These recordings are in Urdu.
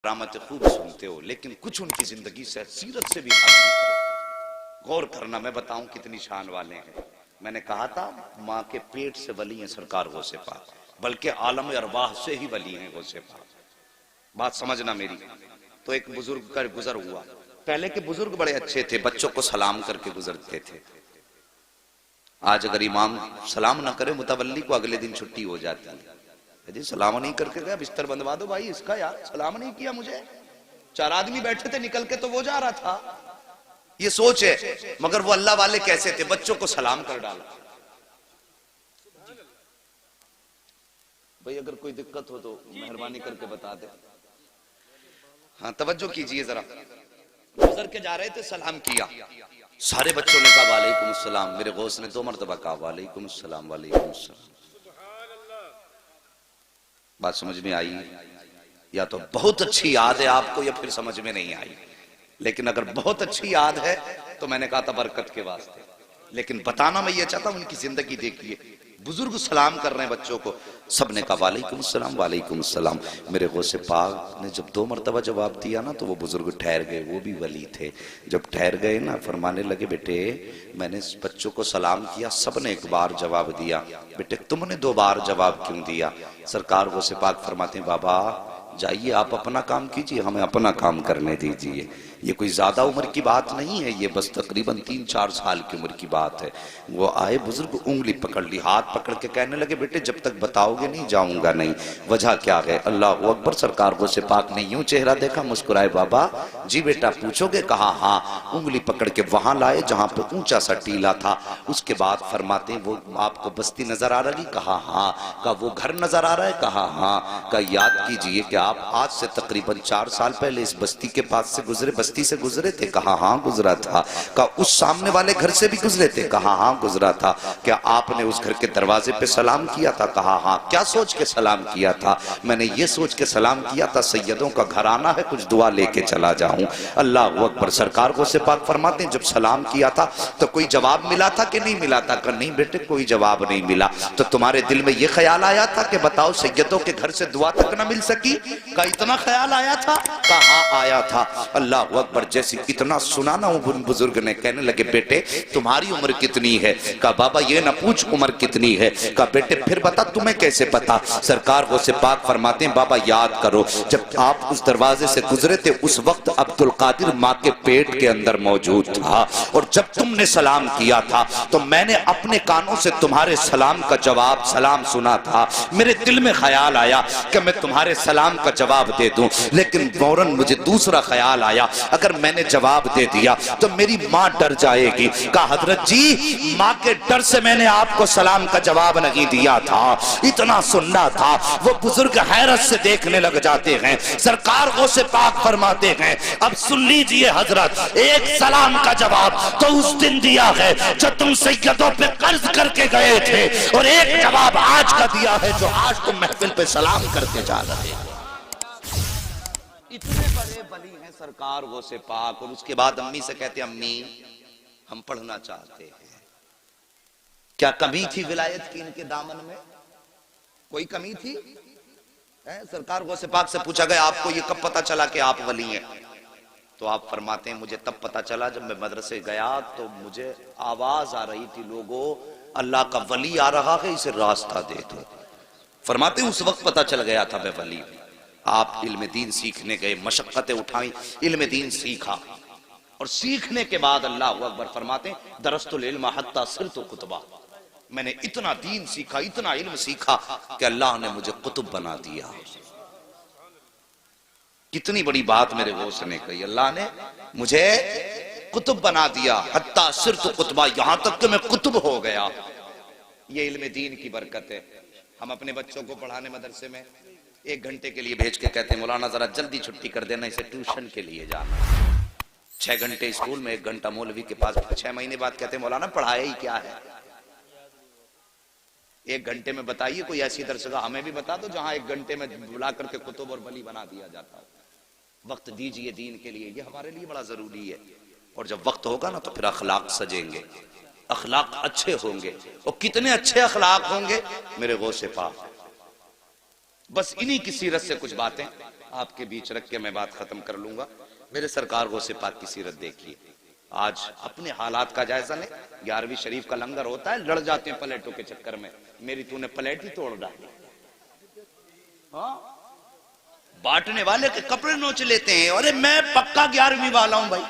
کرامت خوب سنتے ہو، لیکن کچھ ان کی زندگی سے سیرت سے بھی حاصل کرو، غور کرنا۔ میں بتاؤں کتنی شان والے ہیں۔ میں نے کہا تھا ماں کے پیٹ سے ولی ہیں سرکار غوث پاک، بلکہ عالم ارواح سے ہی ولی ہیں غوث پاک۔ بات سمجھنا میری۔ تو ایک بزرگ کا گزر ہوا۔ پہلے کے بزرگ بڑے اچھے تھے، بچوں کو سلام کر کے گزرتے تھے۔ آج اگر امام سلام نہ کرے متولی کو، اگلے دن چھٹی ہو جاتی ہے۔ جی سلام نہیں کر کے گیا، بستر بندوا دو بھائی اس کا، یار سلام نہیں کیا مجھے۔ 4 آدمی بیٹھے تھے، نکل کے تو وہ جا رہا تھا۔ یہ سوچ ہے، مگر وہ اللہ والے کیسے تھے، بچوں کو سلام کر ڈالا۔ بھائی اگر کوئی دقت ہو تو مہربانی کر کے بتا دے۔ ہاں توجہ کیجئے ذرا۔ گزر کے جا رہے تھے، سلام کیا، سارے بچوں نے کہا وعلیکم السلام۔ میرے غوث نے 2 مرتبہ کہا وعلیکم السلام وعلیکم السلام۔ بات سمجھ میں آئی؟ یا تو بہت اچھی یاد ہے آپ کو، یا پھر سمجھ میں نہیں آئی۔ لیکن اگر بہت اچھی یاد ہے تو میں نے کہا تھا برکت کے واسطے، لیکن بتانا میں یہ چاہتا ہوں ان کی زندگی دیکھیے۔ بزرگ سلام کر رہے ہیں بچوں کو، سب نے کہا وعلیکم السلام وعلیکم السلام۔ میرے غوث پاک نے جب 2 مرتبہ جواب دیا نا تو وہ بزرگ ٹھہر گئے، وہ بھی ولی تھے۔ جب ٹھہر گئے نا فرمانے لگے بیٹے میں نے بچوں کو سلام کیا، سب نے 1 بار جواب دیا، بیٹے تم نے 2 بار جواب کیوں دیا؟ سرکار غوث پاک فرماتے ہیں بابا جائیے آپ اپنا کام کیجئے، ہمیں اپنا کام کرنے دیجئے۔ یہ کوئی زیادہ عمر کی بات نہیں ہے، یہ بس تقریباً 3-4 سال کی عمر کی بات ہے۔ وہ آئے بزرگ، انگلی پکڑ لی، ہاتھ پکڑ کے کہنے لگے بیٹے جب تک بتاؤ گے نہیں جاؤں گا نہیں۔ وجہ کیا ہے؟ اللہ اکبر۔ سرکار غوث پاک نے یوں چہرہ دیکھا، مسکرائے بابا جی بیٹا پوچھو گے؟ کہا ہاں۔ انگلی پکڑ کے وہاں لائے جہاں پہ اونچا سا ٹیلا تھا۔ اس کے بعد فرماتے ہیں وہ آپ کو بستی نظر آ رہی؟ کہا ہاں۔ کہا وہ گھر نظر آ رہا ہے؟ کہا ہاں۔ کہا یاد کیجئے کہ آپ آج سے تقریباً 4 سال پہلے اس بستی کے پاس سے گزرے، بستی سے گزرے تھے؟ کہا ہاں گزرا تھا۔ کہا اس سامنے والے گھر سے بھی گزرے تھے؟ کہا ہاں گزرا تھا۔ کیا آپ نے اس گھر کے دروازے پہ سلام کیا تھا؟ کہا ہاں۔ کیا سوچ کے سلام کیا تھا؟ میں نے یہ سوچ کے سلام کیا تھا سیدوں کا گھر آنا ہے، کچھ دعا لے کے چلا جاؤں۔ اللہ اکبر۔ سرکار غوث پاک فرماتے ہیں جب سلام کیا تھا تو کوئی جواب ملا تھا کہ نہیں ملا تھا؟ کہا نہیں بیٹے کوئی جواب نہیں ملا۔ تو تمہارے دل میں یہ خیال آیا تھا کہ بتاؤ سیدوں کے گھر سے دعا تک نہ مل سکی؟ کہا اتنا خیال آیا تھا؟ کہا ہاں آیا تھا۔ اللہ اکبر۔ جیسے اتنا سنا نا وہ بزرگ نے کہنے لگے بیٹے تمہاری عمر کتنی ہے؟ کہا بابا یہ نہ پوچھ عمر کتنی ہے۔ کہا بیٹے پھر بتا تمہیں کیسے پتا؟ سرکار غوث پاک فرماتے ہیں بابا یاد کرو جب آپ اس دروازے سے گزرے تھے اس وقت عبدالقادر ماں کے پیٹ کے اندر موجود تھا، اور جب تم نے سلام کیا تھا تو میں نے اپنے کانوں سے تمہارے سلام کا جواب سلام سنا تھا۔ میرے دل میں خیال آیا کہ میں تمہارے سلام کا جواب دے دوں، لیکن فوراً مجھے دوسرا خیال آیا اگر میں نے جواب دے دیا تو میری ماں ڈر جائے گی۔ کہا حضرت جی ماں کے ڈر سے میں نے آپ کو سلام کا جواب نہیں دیا تھا، اتنا سننا تھا۔ وہ بزرگ حیرت سے دیکھنے لگ جاتے ہیں۔ سرکار غوث پاک فرماتے ہیں اب سن لیجئے حضرت ایک سلام کا جواب تو اس دن دیا ہے جو تم سیدوں پہ قرض کر کے گئے تھے، اور ایک جواب آج کا دیا ہے جو آج تم محفل پہ سلام کرتے جا رہے ہیں۔ اتنے بڑے ولی ہیں سرکار غوث پاک، اور اس کے بعد امی سے کہتے ہیں امی ہم پڑھنا چاہتے ہیں۔ کیا کمی تھی ولایت کی ان کے دامن میں؟ کوئی کمی تھی؟ سرکار غوث پاک سے پوچھا گیا آپ کو یہ کب پتا چلا کہ آپ ولی ہیں؟ تو آپ فرماتے ہیں مجھے تب پتا چلا جب میں مدرسے گیا تو مجھے آواز آ رہی تھی لوگوں اللہ کا ولی آ رہا ہے اسے راستہ دے دو۔ فرماتے ہیں اس وقت پتا چل گیا تھا میں ولی ہوں۔ آپ علم دین سیکھنے گئے، مشقتیں اٹھائیں، علم دین سیکھا، اور سیکھنے کے بعد اللہ اکبر فرماتے ہیں درست العلم حتی صرت قطبہ، میں نے اتنا دین سیکھا، اتنا علم سیکھا کہ اللہ نے مجھے قطب بنا دیا۔ کتنی بڑی بات میرے غوث نے کہی، اللہ نے مجھے قطب بنا دیا، حتی صرت قطبہ، یہاں تک کہ میں قطب ہو گیا۔ یہ علم دین کی برکت ہے۔ ہم اپنے بچوں کو پڑھانے مدرسے میں 1 گھنٹے کے لیے بھیج کے کہتے ہیں مولانا ذرا جلدی چھٹی کر دینا، اسے ٹیوشن کے لیے جانا۔ 6 گھنٹے اسکول میں 1 گھنٹہ مولوی کے پاس، 6 مہینے بعد کہتے ہیں مولانا پڑھایا ہی کیا ہے؟ 1 گھنٹے میں بتائیے کوئی ایسی درسگاہ ہمیں بھی بتا دو جہاں 1 گھنٹے میں بلا کر کے کتب اور ولی بنا دیا جاتا ہے۔ وقت دیجئے دین کے لیے، یہ ہمارے لیے بڑا ضروری ہے۔ اور جب وقت ہوگا نا تو پھر اخلاق سجیں گے، اخلاق اچھے ہوں گے، اور کتنے اچھے اخلاق ہوں گے میرے غوث پاک۔ بس انہی کی سیرت سے کچھ باتیں آپ کے بیچ رکھ کے میں بات ختم کر لوں گا. میرے سرکار غوث پاک کی سیرت دیکھیے. آج اپنے حالات کا جائزہ لیں. 11ویں شریف کا لنگر ہوتا ہے, لڑ جاتے ہیں پلیٹوں کے چکر میں. میری تو نے پلیٹ ہی توڑ ڈالی. ہاں, بانٹنے والے کے کپڑے نوچ لیتے ہیں. ارے میں پکا 11ویں والا ہوں بھائی.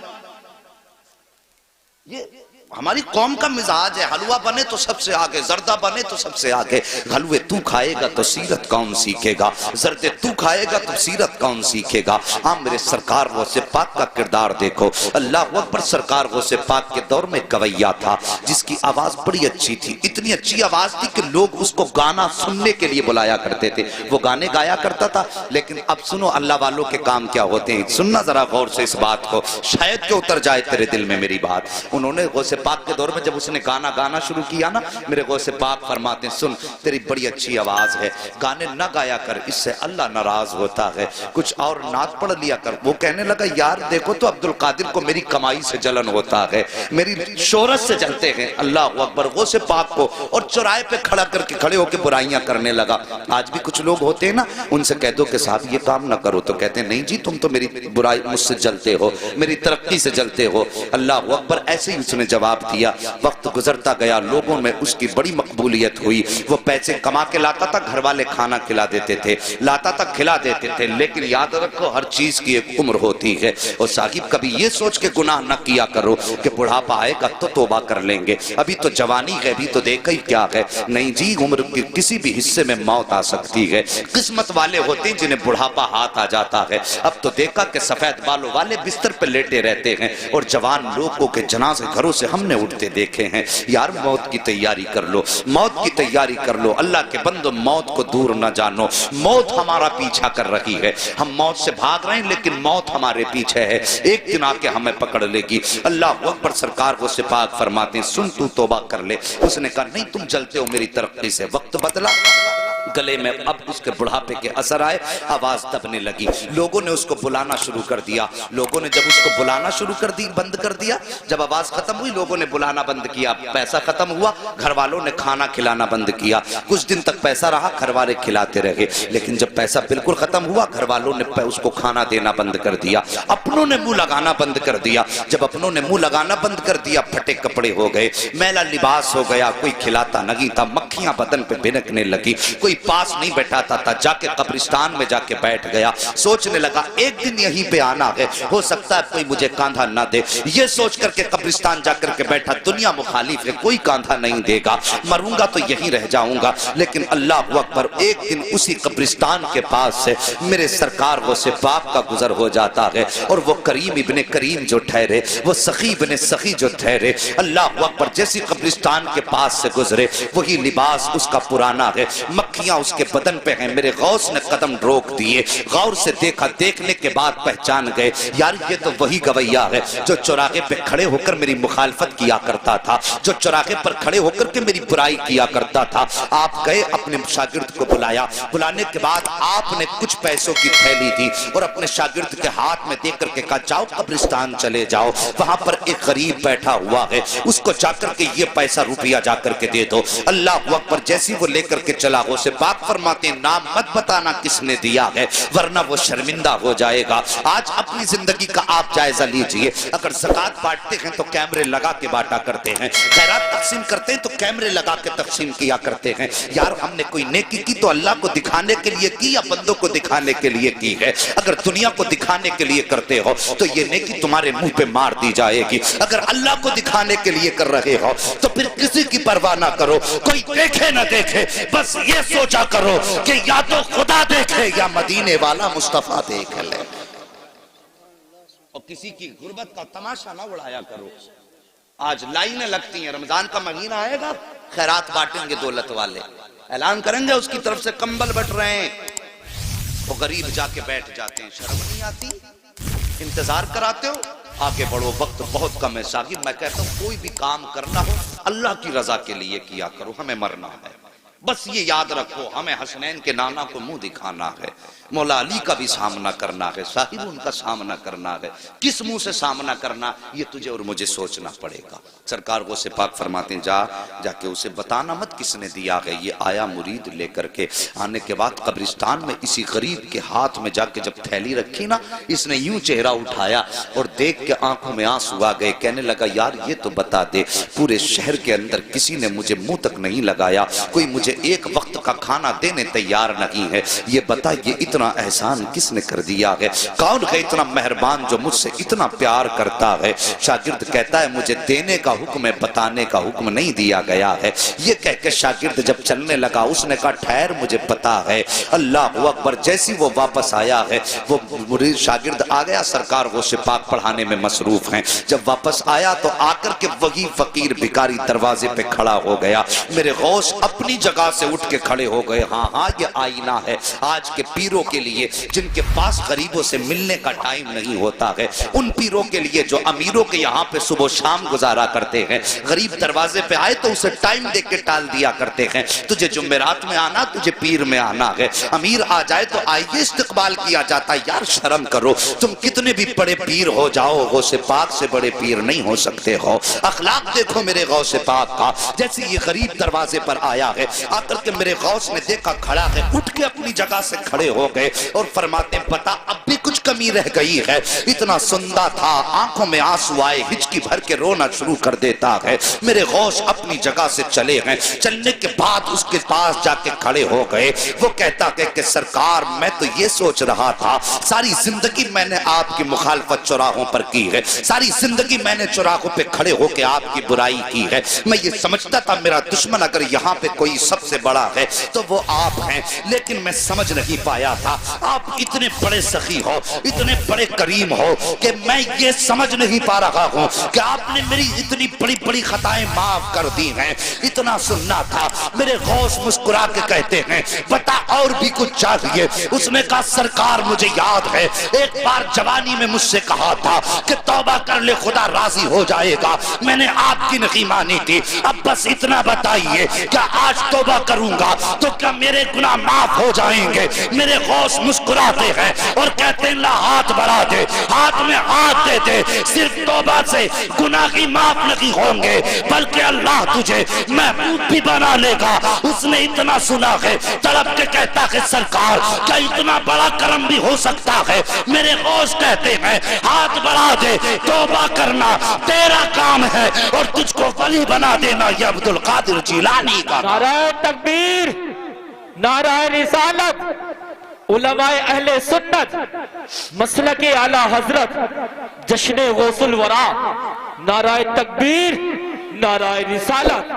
یہ ہماری قوم کا مزاج ہے. حلوہ بنے تو سب سے آگے, زردہ بنے تو سب سے آگے. حلوے تو کھائے گا تو سیرت کون سیکھے گا, زردے تو کھائے گا تو سیرت کون سیکھے گا. ہاں میرے سرکار غوث پاک کا کردار دیکھو. اللہ اکبر. سرکار غوث پاک کے دور میں گویا تھا جس کی آواز بڑی اچھی تھی. اتنی اچھی آواز تھی کہ لوگ اس کو گانا سننے کے لیے بلایا کرتے تھے. وہ گانے گایا کرتا تھا. لیکن اب سنو اللہ والوں کے کام کیا ہوتے ہیں. سننا ذرا غور سے اس بات کو, شاید کہ اتر جائے تیرے دل میں میری بات. انہوں نے غوث پاک کے دور میں جب اس نے گانا شروع کیا نا, میرے غوث پاک فرماتے ہیں سن تیری بڑی اچھی آواز ہے, گانے نہ گایا کر, اس سے اللہ ناراض ہوتا ہے, کچھ اور نعت پڑھ لیا کر. وہ کہنے لگا یار دیکھو تو عبد القادر کو میری کمائی سے جلن ہوتا ہے, میری شہرت سے جلتے ہیں. اللہ اکبر. غوث پاک کو اور چوراہے پہ کھڑے ہو کے برائیاں کرنے لگا. آج بھی کچھ لوگ ہوتے ہیں نا, ان سے کہہ دو کہ صاحب یہ کام نہ کرو تو کہتے ہیں نہیں جی تم تو میری برائی مجھ سے جلتے ہو, میری ترقی سے جلتے ہو. اللہ اکبر. ایسے ہی اس نے جواب دیا. وقت گزرتا گیا, لوگوں میں اس کی بڑی مقبولیت ہوئی. وہ پیسے کما کے لاتا تھا, گھر والے کھانا کھلا دیتے تھے, لاتا تھا کھلا دیتے تھے. لیکن یاد رکھو ہر چیز کی ایک عمر ہوتی ہے. اور صاحب کبھی یہ سوچ کے گناہ نہ کیا کرو کہ بڑھاپا آئے گا تو توبہ کر لیں گے, ابھی تو جوانی ہے, ابھی تو دیکھا ہی کیا ہے. نہیں جی, عمر کے کسی بھی حصے میں موت آ سکتی ہے. قسمت والے ہوتے ہیں جنہیں بڑھاپا ہاتھ آ جاتا ہے. اب تو دیکھا کہ سفید بالوں والے بستر پہ لیٹے رہتے ہیں اور جوان لوگوں کے جنازے گھروں سے ہم نے اٹھتے دیکھے ہیں. یار موت کی تیاری کر لو, موت کی تیاری کر لو. اللہ کے بندو موت کو دور نہ جانو. موت ہمارا پیچھا کر رہی ہے, ہم موت سے بھاگ رہے ہیں لیکن موت ہمارے پیچھے ہے, ایک دن آ کے ہمیں پکڑ لے گی. اللہ اکبر. سرکار غوث پاک فرماتے ہیں سن تو توبہ کر لے. اس نے کہا نہیں تم جلتے ہو میری ترقی سے. وقت بدلا, گلے میں اب اس کے بڑھاپے کے اثر آئے, آواز دبنے لگی. لوگوں نے اس کو بلانا شروع کر دیا. لوگوں نے جب اس کو بلانا شروع کر دی, بند کر دیا, جب آواز ختم ہوئی لوگوں نے بلانا بند کیا. پیسہ ختم ہوا, گھر والوں نے کھانا کھلانا بند کیا. کچھ دن تک پیسہ رہا, گھر والے کھلاتے رہے. لیکن جب پیسہ بالکل ختم ہوا, گھر والوں نے اس کو کھانا دینا بند کر دیا. اپنوں نے منہ لگانا بند کر دیا. جب اپنوں نے منہ لگانا بند کر دیا, پھٹے کپڑے ہو گئے, میلا لباس ہو گیا, کوئی کھلاتا نہیں تھا, مکھیاں بدن پہ بھنکنے لگی, کوئی پاس نہیں بیٹھاتا تھا. جا کے قبرستان میں جا کے بیٹھ گیا. سوچنے لگا ایک دن یہیں پہ آنا ہے, ہو سکتا ہے کوئی مجھے کاندھا نہ دے. یہ سوچ کر کے قبرستان جا کر کے بیٹھا, دنیا مخالف ہے, کوئی کاندھا نہیں دے گا, مروں گا تو یہیں رہ جاؤں گا. لیکن اللہ اکبر, ایک دن اسی قبرستان کے پاس سے میرے سرکار غوث پاک کا گزر ہو جاتا ہے. اور وہ کریم ابن کریم جو ٹھہرے, وہ سخی ابن سخی جو ٹھہرے, اللہ اکبر, جیسی قبرستان کے پاس سے گزرے وہی لباس اس کا پرانا ہے, مکھیاں اس کے بدن پہ ہیں. میرے غوث نے قدم روک دیے, غور سے دیکھا, دیکھنے کے بعد پہچان گئے یار یہ تو وہی گویا ہے جو چوراہے پہ کھڑے ہو کر میری مخالفت کیا کرتا تھا, جو چوراہے پر کھڑے ہو کر کے میری برائی کیا کرتا تھا. آپ گئے, اپنے شاگرد کو بلایا. بلانے کے بعد آپ نے کچھ پیسوں کی تھیلی دی اور اپنے شاگرد کے ہاتھ میں دے کر کے کہا جاؤ قبرستان چلے جاؤ, وہاں پر ایک غریب بیٹھا ہوا ہے, اس کو جا کر کے یہ پیسہ روپیہ جا کر کے دے دو. اللہ اکبر. جیسی وہ لے کر کے چلا, غوث پاک فرماتے ہیں نام مت بتانا کس نے دیا ہے ورنہ وہ شرمندہ ہو جائے گا. آج اپنی زندگی کا آپ جائزہ لیجئے. اگر زکوٰۃ بانٹتے ہیں تو کیمرے لگا کے بانٹا کرتے ہیں, خیرات تقسیم کرتے ہیں تو کیمرے لگا کے تقسیم کیا کرتے ہیں. یار ہم نے کوئی نیکی کی تو اللہ کو دکھانے کے لیے کی یا بندوں کو دکھانے کے لیے کی ہے. اگر دنیا کو دکھانے کے لیے کرتے ہو تو یہ نیکی تمہارے منہ پہ مار دی جائے گی. اگر اللہ کو دکھانے کے لیے کر رہے ہو تو پھر کسی کی پرواہ نہ کرو, کوئی دیکھے نہ دیکھے, بس یہ سوچا کرو کہ یا تو خدا دیکھے یا مدینے والا مصطفیٰ دیکھ لے. اور کسی کی غربت کا تماشا نہ اڑایا کرو. آج لائنیں لگتی ہیں, رمضان کا مہینہ آئے گا, خیرات بانٹیں گے دولت والے, اعلان کریں گے اس کی طرف سے کمبل بٹ رہے ہیں, وہ غریب جا کے بیٹھ جاتے ہیں. شرم نہیں آتی؟ انتظار کراتے ہو, آگے بڑھو, وقت بہت کم ہے. شاگرد میں کہتا ہوں کوئی بھی کام کرنا ہو اللہ کی رضا کے لیے کیا کرو, ہمیں مرنا ہے. بس یہ یاد رکھو, ہمیں حسنین کے نانا کو منہ دکھانا ہے. مولا علی کا بھی سامنا کرنا ہے، صاحب ان کا سامنا کرنا ہے، کس منہ سے سامنا کرنا یہ تجھے اور مجھے سوچنا پڑے گا۔ سرکار غوث پاک فرماتے ہیں جا کے اسے بتانا مت کس نے دیا ہے۔ یہ آیا مرید لے کر کے، آنے کے بعد قبرستان میں اسی غریب کے ہاتھ میں جا کے جب تھیلی رکھی نا، اس نے یوں چہرہ اٹھایا اور دیکھ کے آنکھوں میں آنسو آ گئے، کہنے لگا یار یہ تو بتا دے، پورے شہر کے اندر کسی نے مجھے منہ تک نہیں لگایا، کوئی مجھے ایک وقت کا کھانا دینے تیار نہیں ہے، یہ بتا یہ اتنا احسان کس نے کر دیا ہے؟ کون ہے اتنا مہربان جو مجھ سے اتنا پیار کرتا ہے؟ شاگرد کہتا ہے مجھے دینے کا حکم ہے، بتانے کا حکم نہیں دیا گیا ہے۔ یہ کہہ کے شاگرد جب چلنے لگا، اس نے کہا ٹھہر مجھے پتا ہے۔ اللہ اکبر، جیسی وہ واپس آیا ہے، وہ مرید شاگرد آ گیا، سرکار غوث پاک پڑھانے میں مصروف ہیں۔ جب واپس آیا تو آ کر کے وہی فقیر بھکاری دروازے پہ کھڑا ہو گیا۔ میرے غوث اپنی جگہ سے اٹھ کے کھڑے ہو گئے۔ ہاں یہ آئینہ ہے آج کے پیروں کے لیے، جن کے پاس غریبوں سے ملنے کا ٹائم نہیں ہوتا ہے، ان پیروں کے لیے جو امیروں کے یہاں پہ صبح و شام گزارا کرتے ہیں، غریب دروازے پہ آئے تو اسے ٹائم دے کے ٹال دیا کرتے ہیں، تجھے جمعرات میں آنا، تجھے پیر میں آنا ہے۔ امیر آ جائے تو آئیے استقبال کیا جاتا ہے۔ یار شرم کرو، تم کتنے بھی بڑے پیر ہو جاؤ، غوث پاک سے بڑے پیر نہیں ہو سکتے ہو۔ اخلاق دیکھو میرے غوث پاک کا۔ جیسے یہ غریب دروازے پر آیا ہے، آ کر کے میرے غوث نے دیکھا کھڑا ہے، اٹھ کے اپنی جگہ سے کھڑے ہو گئے اور فرماتے ہیں پتا اب بھی کچھ کمی رہ گئی ہے۔ اتنا سندا تھا، آنکھوں میں آنسو آئے، ہچکی بھر کے رونا شروع کر دیتا ہے۔ میرے غوث اپنی جگہ سے چلے ہیں، چلنے کے بعد اس کے پاس جا کے کھڑے ہو گئے۔ وہ کہتا ہے کہ سرکار میں تو یہ سوچ رہا تھا، ساری زندگی میں نے آپ کی مخالفت چوراہوں پر کی ہے، ساری زندگی میں نے چوراہوں پہ کھڑے ہو کے آپ کی برائی کی ہے۔ میں یہ سمجھتا تھا میرا دشمن اگر یہاں پہ کوئی سب سے بڑا ہے تو وہ آپ ہیں، لیکن میں سمجھ نہیں پایا تھا آپ اتنے بڑے سخی ہو، اتنے بڑے کریم ہو کہ میں یہ سمجھ نہیں پا رہا ہوں کہ آپ نے میری اتنی بڑی بڑی خطائیں معاف کر دی ہیں۔ اتنا سننا تھا۔ میرے غوث مسکرا کے کہتے ہیں بتا اور بھی کچھ چاہیے؟ اس نے کہا سرکار مجھے یاد ہے ایک بار جوانی میں مجھ سے کہا تھا کہ توبہ کر لے خدا راضی ہو جائے گا، میں نے آپ کی نہیں مانی تھی، اب بس اتنا بتائیے کیا آج توبہ کروں گا تو کیا میرے گناہ معاف ہو جائیں گے؟ میرے غوث مسکراتے ہیں اور کہتے ہیں اللہ ہاتھ بڑھا دے، ہاتھ میں ہاتھ دے دے، صرف توبہ سے گناہ کی معاف نہیں ہوں گے بلکہ اللہ تجھے محبوب بھی بنا لے گا۔ اس نے اتنا سنا ہے، تڑپ کے کہتا ہے سرکار کیا اتنا بڑا کرم بھی ہو سکتا ہے؟ میرے غوث کہتے ہیں ہاتھ بڑھا دے، توبہ کرنا تیرا کام ہے اور تجھ کو ولی بنا دینا یہ عبدالقادر جیلانی کا۔ نعرہ تکبیر، نعرہ رسالت، علماء اہل سنت، مسلک اعلی حضرت، جشن غوث الورا، نعرہ تکبیر، نعرہ رسالت۔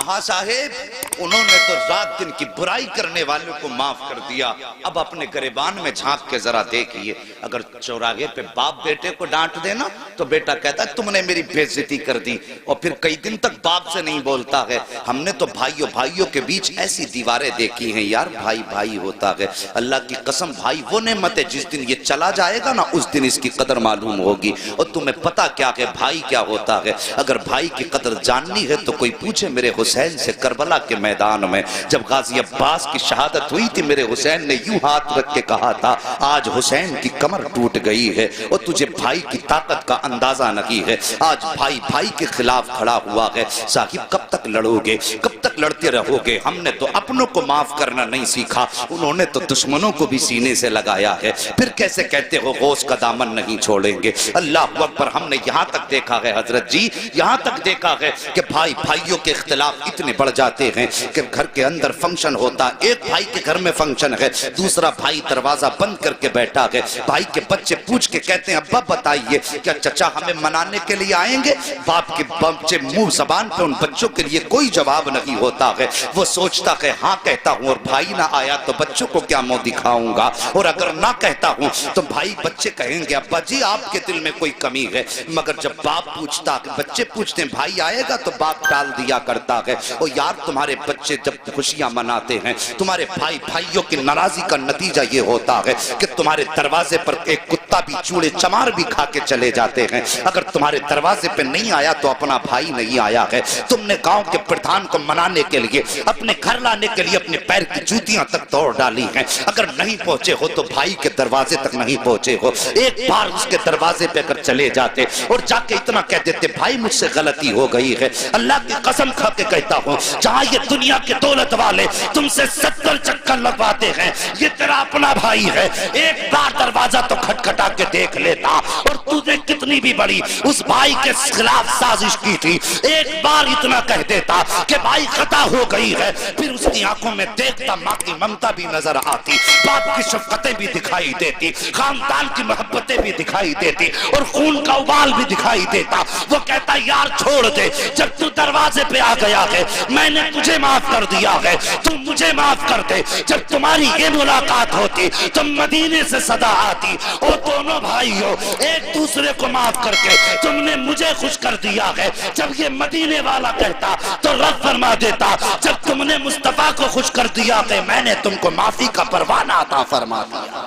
ہاں صاحب، انہوں نے تو رات دن کی برائی کرنے والوں کو معاف کر دیا۔ اب اپنے گریبان میں جھانک کے ذرا دیکھیے، اگر چوراہے پہ باپ بیٹے کو ڈانٹ دینا تو بیٹا کہتا ہے تم نے میری بے عزتی کر دی، اور پھر کئی دن تک باپ سے نہیں بولتا ہے۔ ہم نے تو بھائیوں کے بیچ ایسی دیواریں دیکھی ہیں یار، بھائی بھائی ہوتا ہے۔ اللہ کی قسم بھائی وہ نعمت ہے، جس دن یہ چلا جائے گا نا اس دن اس کی قدر معلوم ہوگی۔ اور تمہیں پتا کیا کہ بھائی کیا ہوتا ہے؟ اگر بھائی کی قدر جاننی ہے تو کوئی پوچھے میرے حسین سے کربلا کے میدان میں جب غازی عباس کی شہادت ہوئی تھی، میرے حسین نے یوں ہاتھ رکھ کے کہا تھا آج حسین کی کمر ٹوٹ گئی ہے اور تجھے بھائی کی طاقت کا اندازہ نہیں ہے۔ آج بھائی بھائی کے خلاف کھڑا ہوا ہے۔ صاحب کب تک لڑو گے، کب تک لڑتے رہو گے؟ ہم نے تو اپنوں کو معاف کرنا نہیں سیکھا، انہوں نے تو دشمنوں کو بھی سینے سے لگایا ہے۔ پھر کیسے کہتے ہو غوث کا دامن نہیں چھوڑیں گے؟ اللہ اکبر، ہم نے یہاں تک دیکھا ہے حضرت جی، یہاں تک دیکھا ہے کہ بھائی بھائیوں کے اختلاف اتنے بڑھ جاتے ہیں کہ گھر کے اندر فنکشن ہوتا، ایک بھائی کے گھر میں فنکشن ہے، دوسرا بھائی دروازہ بند کر کے بیٹھا ہے، بھائی کے بچے پوچھ کے کہتے ہیں ابا بتائیے کیا چچا ہمیں منانے کے لیے آئیں گے؟ باپ کے بچے منہ زبان پہ ان بچوں کے لیے کوئی جواب نہیں ہوتا ہے۔ وہ سوچتا ہے ہاں کہتا ہوں اور بھائی نہ آیا تو بچوں کو کیا منہ دکھاؤں گا، اور اگر نہ کہتا ہوں تو بھائی بچے کہیں گے ابا جی آپ کے دل میں کوئی کمی ہے۔ مگر جب باپ پوچھتا، بچے پوچھتے ہیں بھائی آئے گا تو باپ ٹال دیا کرتا ہے۔ اور یار تمہارے بچے جب خوشیاں مناتے ہیں، تمہارے بھائی بھائیوں کی ناراضی کا نتیجہ یہ ہوتا ہے کہ تمہارے دروازے پر ایک کتا کتا بھی چوڑے چمار بھی کھا کے چلے جاتے ہیں، اگر تمہارے دروازے پہ نہیں آیا تو اپنا بھائی نہیں آیا ہے۔ تم نے گاؤں کے پردھان کو منانے کے لیے، اپنے گھر لانے کے لیے اپنے پیر کی جوتیاں تک توڑ ڈالی ہیں، اگر نہیں پہنچے ہو تو بھائی کے دروازے تک نہیں پہنچے ہو، ایک بار اس کے دروازے پہ اگر چلے جاتے اور جا کے اتنا کہہ دیتے بھائی مجھ سے غلطی ہو گئی ہے، اللہ کی قسم کھا کے کہتا ہوں جہاں یہ دنیا کے دولت والے تم سے 70 چکر لگواتے ہیں، یہ تیرا اپنا بھائی ہے، ایک بار دروازہ تو کھٹکھٹا کے دیکھ لیتا، اور تو نے کتنی بھی بڑی اس بھائی کے خلاف سازش کی تھی، ایک بار اتنا کہہ دیتا کہ بھائی خطا ہو گئی ہے، پھر اس کی آنکھوں میں دیکھتا ماں کی ممتا بھی نظر آتی، باپ کی شفقتیں بھی دکھائی دیتی، خاندان کی محبتیں بھی دکھائی دیتی، اور خون کا ابال بھی دکھائی دیتا۔ وہ کہتا یار چھوڑ دے، جب تو دروازے پہ آ گیا ہے میں نے تجھے معاف کر دیا ہے، تم مجھے معاف کر دے۔ جب تمہاری یہ ملاقات ہوتی تم مدینے سے صدا آتی، اور دونوں بھائیوں ایک دوسرے کو معاف کر کے تم نے مجھے خوش کر دیا ہے۔ جب یہ مدینے والا کہتا تو رب فرما دیتا جب تم نے مصطفیٰ کو خوش کر دیا کہ میں نے تم کو معافی کا پروانہ عطا فرما دیا۔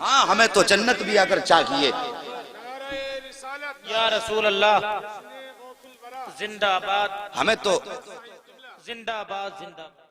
ہاں ہمیں تو جنت بھی اگر چاہیے۔ یا رسول اللہ زندہ باد، ہمیں تو زندہ باد، زندہ باد۔